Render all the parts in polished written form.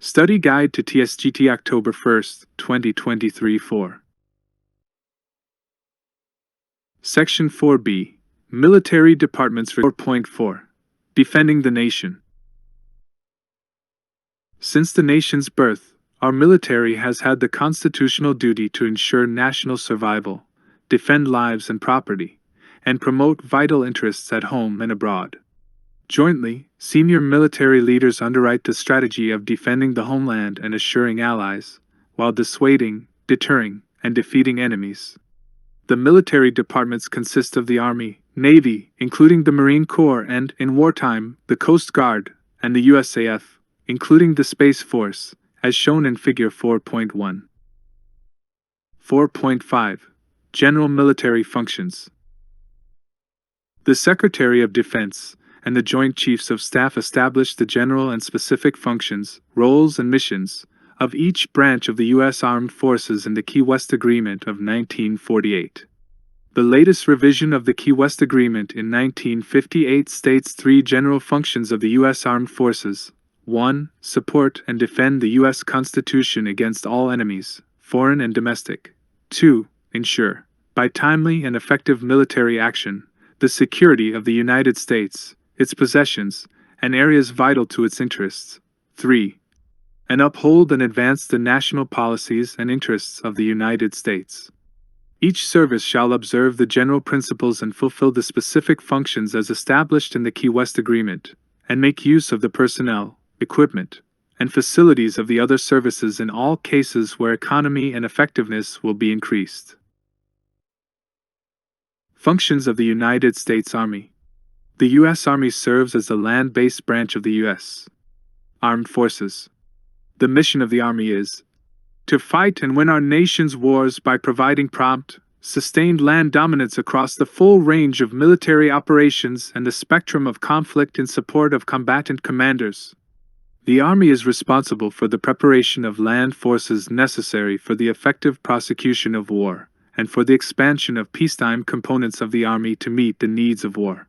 Study Guide to Tsgt October 1st, 2023 4. Section 4B, Military Departments for 4.4. Defending the Nation. Since the nation's birth, our military has had the constitutional duty to ensure national survival, defend lives and property, and promote vital interests at home and abroad. Jointly, senior military leaders underwrite the strategy of defending the homeland and assuring allies, while dissuading, deterring, and defeating enemies. The military departments consist of the Army, Navy, including the Marine Corps, and, in wartime, the Coast Guard, and the USAF, including the Space Force, as shown in Figure 4.1. 4.5. General Military Functions. The Secretary of Defense and the Joint Chiefs of Staff establish the general and specific functions, roles, and missions of each branch of the U.S. Armed Forces in the Key West Agreement of 1948. The latest revision of the Key West Agreement in 1958 states three general functions of the U.S. Armed Forces: 1. Support and defend the U.S. Constitution against all enemies, foreign and domestic. 2. Ensure, by timely and effective military action, the security of the United States, its possessions, and areas vital to its interests. 3. And uphold and advance the national policies and interests of the United States. Each service shall observe the general principles and fulfill the specific functions as established in the Key West Agreement, and make use of the personnel, equipment, and facilities of the other services in all cases where economy and effectiveness will be increased. Functions of the United States Army. The U.S. Army serves as the land-based branch of the U.S. Armed Forces. The mission of the Army is to fight and win our nation's wars by providing prompt, sustained land dominance across the full range of military operations and the spectrum of conflict in support of combatant commanders. The Army is responsible for the preparation of land forces necessary for the effective prosecution of war, and for the expansion of peacetime components of the Army to meet the needs of war.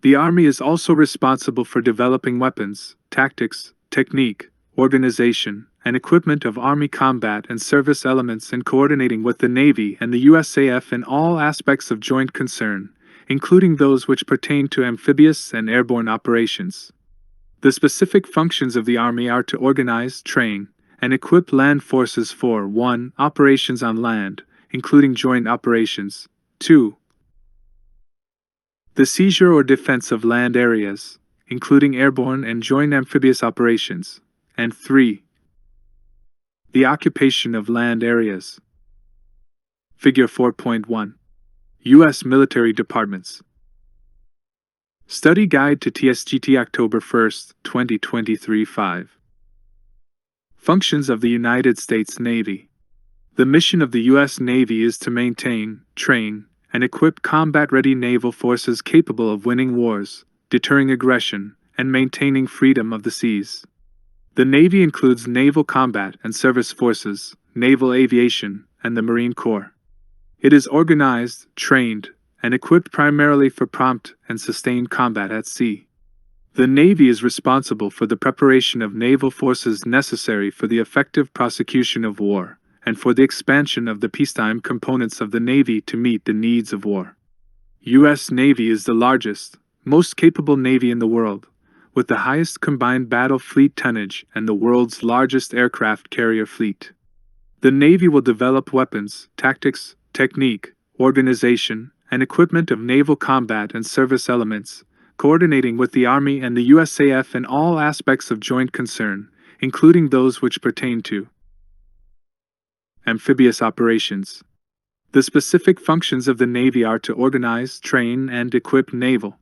The Army is also responsible for developing weapons, tactics, technique, organization, and equipment of Army combat and service elements, and coordinating with the Navy and the USAF in all aspects of joint concern, including those which pertain to amphibious and airborne operations. The specific functions of the Army are to organize, train, and equip land forces for 1. Operations on land, including joint operations. 2. The seizure or defense of land areas, including airborne and joint amphibious operations. And 3. The occupation of land areas. Figure 4.1. U.S. Military Departments. Study Guide to Tsgt October 1st, 2023 5. Functions of the United States Navy. The mission of the U.S. Navy is to maintain, train, and equip combat-ready naval forces capable of winning wars, deterring aggression, and maintaining freedom of the seas. The Navy includes naval combat and service forces, naval aviation, and the Marine Corps. It is organized, trained, and equipped primarily for prompt and sustained combat at sea. The Navy is responsible for the preparation of naval forces necessary for the effective prosecution of war, and for the expansion of the peacetime components of the Navy to meet the needs of war. U.S. Navy is the largest, most capable Navy in the world, with the highest combined battle fleet tonnage and the world's largest aircraft carrier fleet. The Navy will develop weapons, tactics, technique, organization, and equipment of naval combat and service elements, coordinating with the Army and the USAF in all aspects of joint concern, including those which pertain to amphibious operations. The specific functions of the Navy are to organize, train, and equip naval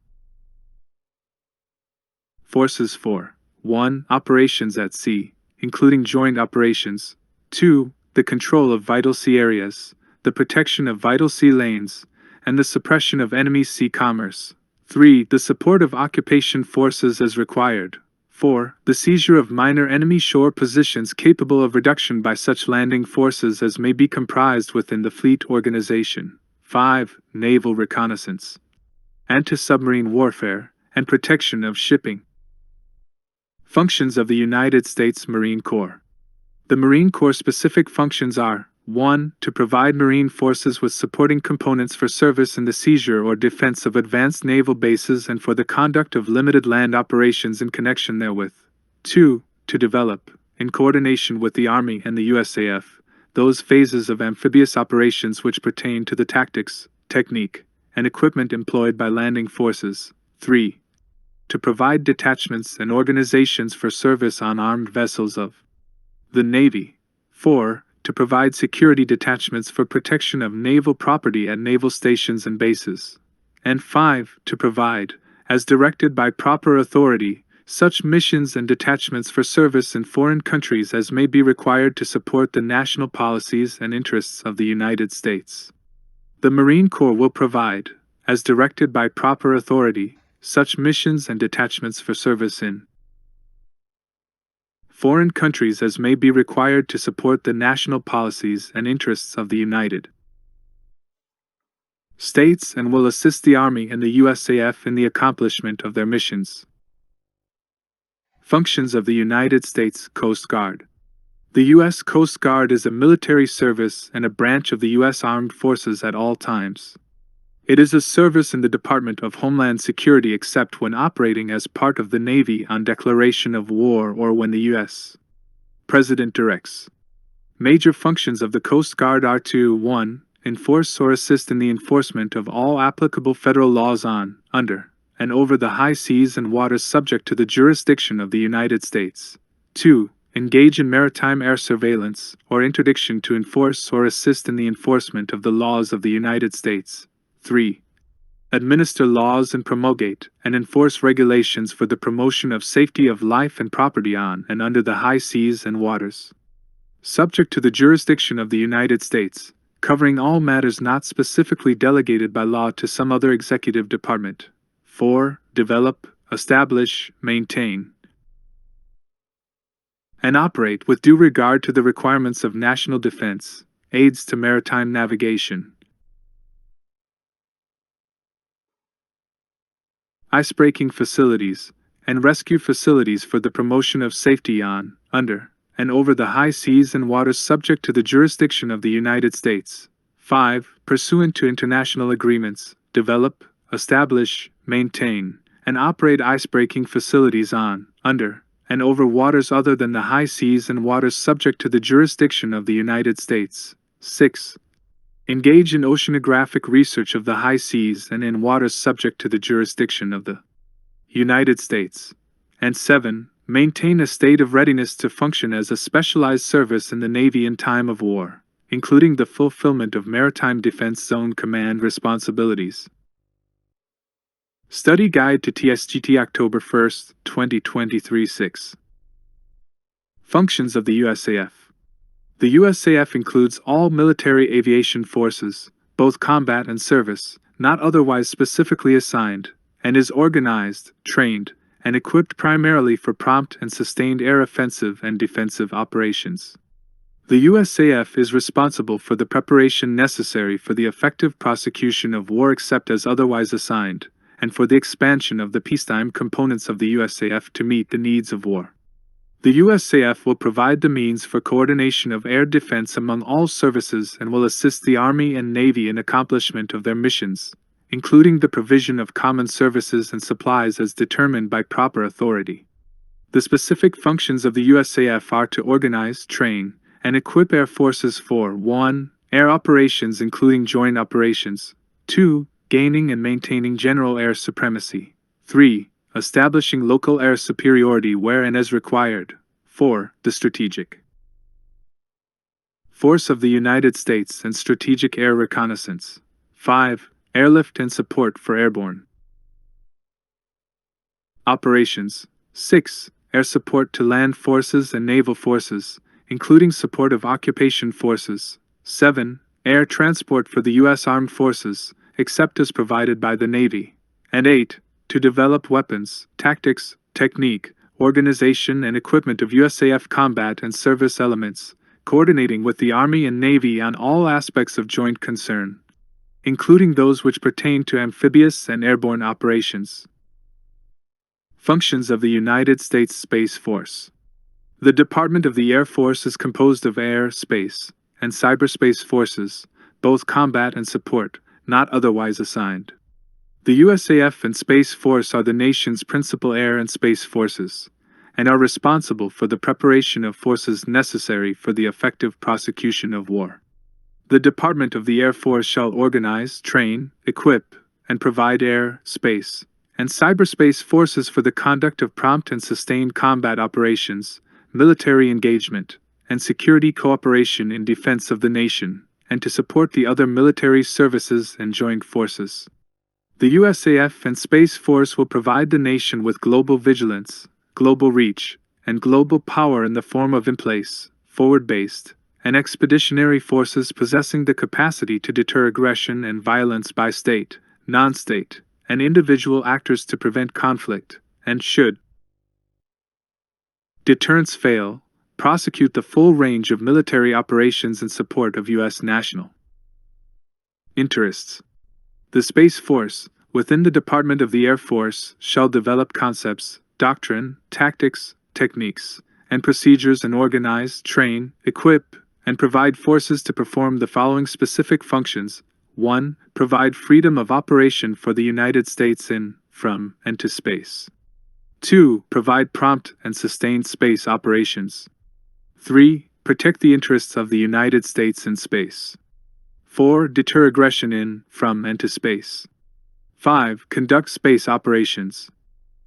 forces for 1. Operations at sea, including joint operations. 2. The control of vital sea areas, the protection of vital sea lanes, and the suppression of enemy sea commerce. 3. The support of occupation forces as required. 4. The seizure of minor enemy shore positions capable of reduction by such landing forces as may be comprised within the fleet organization. 5. Naval reconnaissance, anti-submarine warfare, and protection of shipping. Functions of the United States Marine Corps. The Marine Corps' specific functions are 1. To provide Marine forces with supporting components for service in the seizure or defense of advanced naval bases and for the conduct of limited land operations in connection therewith. 2. To develop, in coordination with the Army and the USAF, those phases of amphibious operations which pertain to the tactics, technique, and equipment employed by landing forces. 3. To provide detachments and organizations for service on armed vessels of the Navy. 4. To provide security detachments for protection of naval property at naval stations and bases. And 5. To provide, as directed by proper authority, such missions and detachments for service in foreign countries as may be required to support the national policies and interests of the United States. The Marine Corps will provide, as directed by proper authority, such missions and detachments for service in foreign countries as may be required to support the national policies and interests of the United States and will assist the Army and the USAF in the accomplishment of their missions. Functions of the United States Coast Guard. The U.S. Coast Guard is a military service and a branch of the U.S. Armed Forces at all times. It is a service in the Department of Homeland Security except when operating as part of the Navy on declaration of war or when the U.S. President directs. Major functions of the Coast Guard are to 1. Enforce or assist in the enforcement of all applicable federal laws on, under, and over the high seas and waters subject to the jurisdiction of the United States. 2. Engage in maritime air surveillance or interdiction to enforce or assist in the enforcement of the laws of the United States. 3. Administer laws and promulgate and enforce regulations for the promotion of safety of life and property on and under the high seas and waters, subject to the jurisdiction of the United States, covering all matters not specifically delegated by law to some other executive department. 4. Develop, establish, maintain, and operate with due regard to the requirements of national defense, aids to maritime navigation, icebreaking facilities, and rescue facilities for the promotion of safety on, under, and over the high seas and waters subject to the jurisdiction of the United States. 5. Pursuant to international agreements, develop, establish, maintain, and operate icebreaking facilities on, under, and over waters other than the high seas and waters subject to the jurisdiction of the United States. 6. Engage in oceanographic research of the high seas and in waters subject to the jurisdiction of the United States. And 7. Maintain a state of readiness to function as a specialized service in the Navy in time of war, including the fulfillment of Maritime Defense Zone Command responsibilities. Study Guide to Tsgt October 1, 2023 6. Functions of the USAF. The USAF includes all military aviation forces, both combat and service, not otherwise specifically assigned, and is organized, trained, and equipped primarily for prompt and sustained air offensive and defensive operations. The USAF is responsible for the preparation necessary for the effective prosecution of war except as otherwise assigned, and for the expansion of the peacetime components of the USAF to meet the needs of war. The USAF will provide the means for coordination of air defense among all services and will assist the Army and Navy in accomplishment of their missions, including the provision of common services and supplies as determined by proper authority. The specific functions of the USAF are to organize, train, and equip air forces for 1. Air operations including joint operations, 2. Gaining and maintaining general air supremacy, 3. Establishing local air superiority where and as required. 4. The strategic force of the United States and strategic air reconnaissance. 5. Airlift and support for airborne operations. 6. Air support to land forces and naval forces, including support of occupation forces. 7. Air transport for the U.S. Armed Forces, except as provided by the Navy. And 8. To develop weapons, tactics, technique, organization and equipment of USAF combat and service elements, coordinating with the Army and Navy on all aspects of joint concern, including those which pertain to amphibious and airborne operations. Functions of the United States Space Force. The Department of the Air Force is composed of air, space, and cyberspace forces, both combat and support, not otherwise assigned. The USAF and Space Force are the nation's principal air and space forces, and are responsible for the preparation of forces necessary for the effective prosecution of war. The Department of the Air Force shall organize, train, equip, and provide air, space, and cyberspace forces for the conduct of prompt and sustained combat operations, military engagement, and security cooperation in defense of the nation, and to support the other military services and joint forces. The USAF and Space Force will provide the nation with global vigilance, global reach, and global power in the form of in-place, forward-based, and expeditionary forces possessing the capacity to deter aggression and violence by state, non-state, and individual actors to prevent conflict, and should deterrence fail, prosecute the full range of military operations in support of U.S. national interests. The Space Force, within the Department of the Air Force, shall develop concepts, doctrine, tactics, techniques, and procedures and organize, train, equip, and provide forces to perform the following specific functions. 1. Provide freedom of operation for the United States in, from, and to space. 2. Provide prompt and sustained space operations. 3. Protect the interests of the United States in space. 4. Deter aggression in, from, and to space. 5. Conduct space operations.